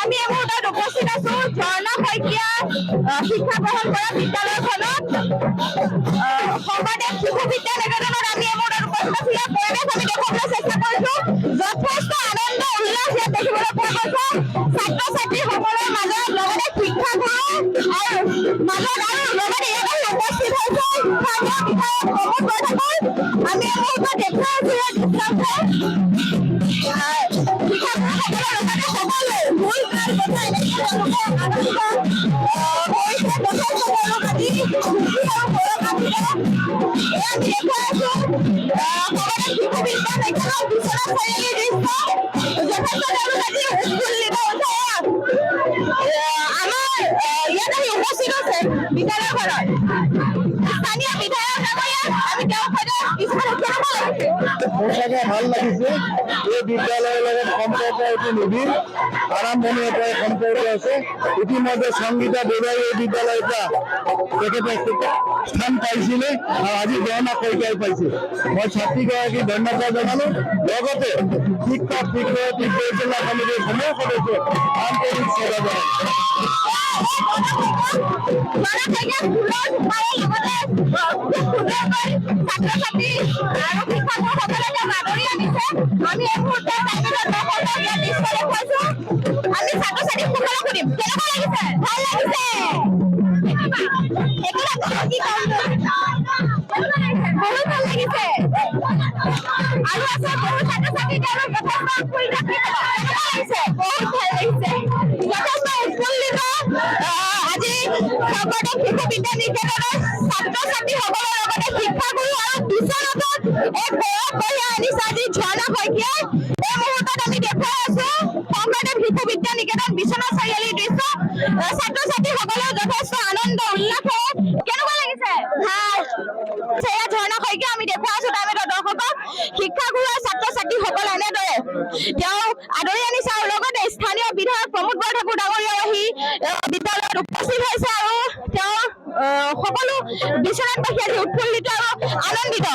আমি এই মুহূৰ্তত উপস্থিত আছো ঝৰ্ণা শইকীয়া শিক্ষা গ্ৰহণ কৰা বিদ্যালয়খনত শংকৰদেৱ শিশু বিদ্যা নিকেতনত আমি এই মুহূৰ্তত উপস্থিত আছো। পৰিৱেশ আমি দেখুৱাবলৈ চেষ্টা কৰিছো। যথেষ্ট আনন্দ উল্লাস ইয়াত দেখিবলৈ পোৱা গৈছে। ছাত্ৰ ছাত্ৰীসকলৰ মাজত লগতে শিক্ষাগুৰু আৰু মাজত আৰু লগতে ইয়াত উপস্থিত হৈছে স্থানীয় বিধায়ক প্ৰমোদ বৰঠাকুৰ। আমি এই মুহূৰ্তত দেখুৱাই আছো ইয়াত শিক্ষাগুৰুসকলৰ লগতে সকলোৱে ভুল ভাল কথা এনেকৈ তেওঁলোকে আনন্দ কৰিছে। যথেষ্ট তেওঁলোক আজি সুখী আৰু গৌৰৱান্বিত। এয়া আমি দেখুৱাই আছো শংকৰদেৱ শিশু বিদ্যা নিকেতন বিশ্বনাথ চাৰিআলিৰ দৃশ্য। যথেষ্ট তেওঁলোক আজি উৎফুল্লিত হৈছে। আমাৰ ইয়াত আহি উপস্থিত হৈছে বিদ্যালয়খনত স্থানীয় বিধায়ক ডাঙৰীয়া। আমি তেওঁৰ সৈতে কিছুমান কেনেকুৱা লাগিছে? সঁচাকে ভাল লাগিছে। এই বিদ্যালয়ৰ লগত সম্পৰ্ক এটি নিবিড় আৰম্ভণি এটা সম্পৰ্ক আছে। ইতিমধ্যে সংগীতা বৰুৱাই এই বিদ্যালয়ৰ পৰা তেখেতে স্থান পাইছিলে আৰু আজি ঝৰ্ণা শইকীয়াই পাইছে। মই ছাত্ৰীগৰাকীক ধন্যবাদ জনালো। লগতে শিক্ষক শিক্ষয়িত্ৰী পৰিচালনা সমিতিৰ সমূহ সদস্য আন্তৰিক শ্ৰদ্ধা জনালো। ছাত্ৰ ছাত্ৰী আৰু শিক্ষকসকলে আদৰি আনিছে। আমি এই মুহূৰ্তত দৃশ্য দেখুৱাইছো। আমি ছাত্ৰ ছাত্ৰীসকলক সুধিম কেনেকুৱা লাগিছে? ভাল লাগিছে। বহুত ভাল লাগিছে। আৰু আছে বহু ছাত্ৰ ছাত্ৰী তেওঁলোক যথেষ্ট উৎফুল্লিত লাগিছে। বহুত ভাল লাগিছে। যথেষ্ট উৎফুল্লিত আজি শংকৰদেৱ শিশু বিদ্যা নিকেতনৰ ছাত্ৰ ছাত্ৰীসকলৰ লগতে শিক্ষাগুৰু আৰু বিশ্বনাথত এক গৌৰৱ কঢ়িয়াই আনিছে আজি ঝৰ্ণা শইকীয়াই। এই মুহূৰ্তত আমি দেখুৱাই আছো শংকৰদেৱ শিশু বিদ্যা নিকেতন বিশ্বনাথ চাৰিআলিৰ দৃশ্য। ছাত্ৰ ছাত্ৰীসকলেও যথেষ্ট আনন্দ উল্লাস। কেনেকুৱা লাগিছে? ভাল। সেয়া ঝৰ্ণা শইকীয়া আমি দেখুৱাই আছো তাৰ দৰ্শকক। শিক্ষাগুৰু আৰু ছাত্ৰ ছাত্ৰীসকল এনেদৰে তেওঁ আদৰি আনিছে আৰু লগতে স্থানীয় বিধায়ক প্ৰমোদ বৰঠাকুৰ ডাঙৰীয়া আহি বিদ্যালয়ত উপস্থিত হৈছে আৰু তেওঁ সকলো বিশ্বনাথবাসী আজি উৎফুল্লিত আৰু আনন্দিত।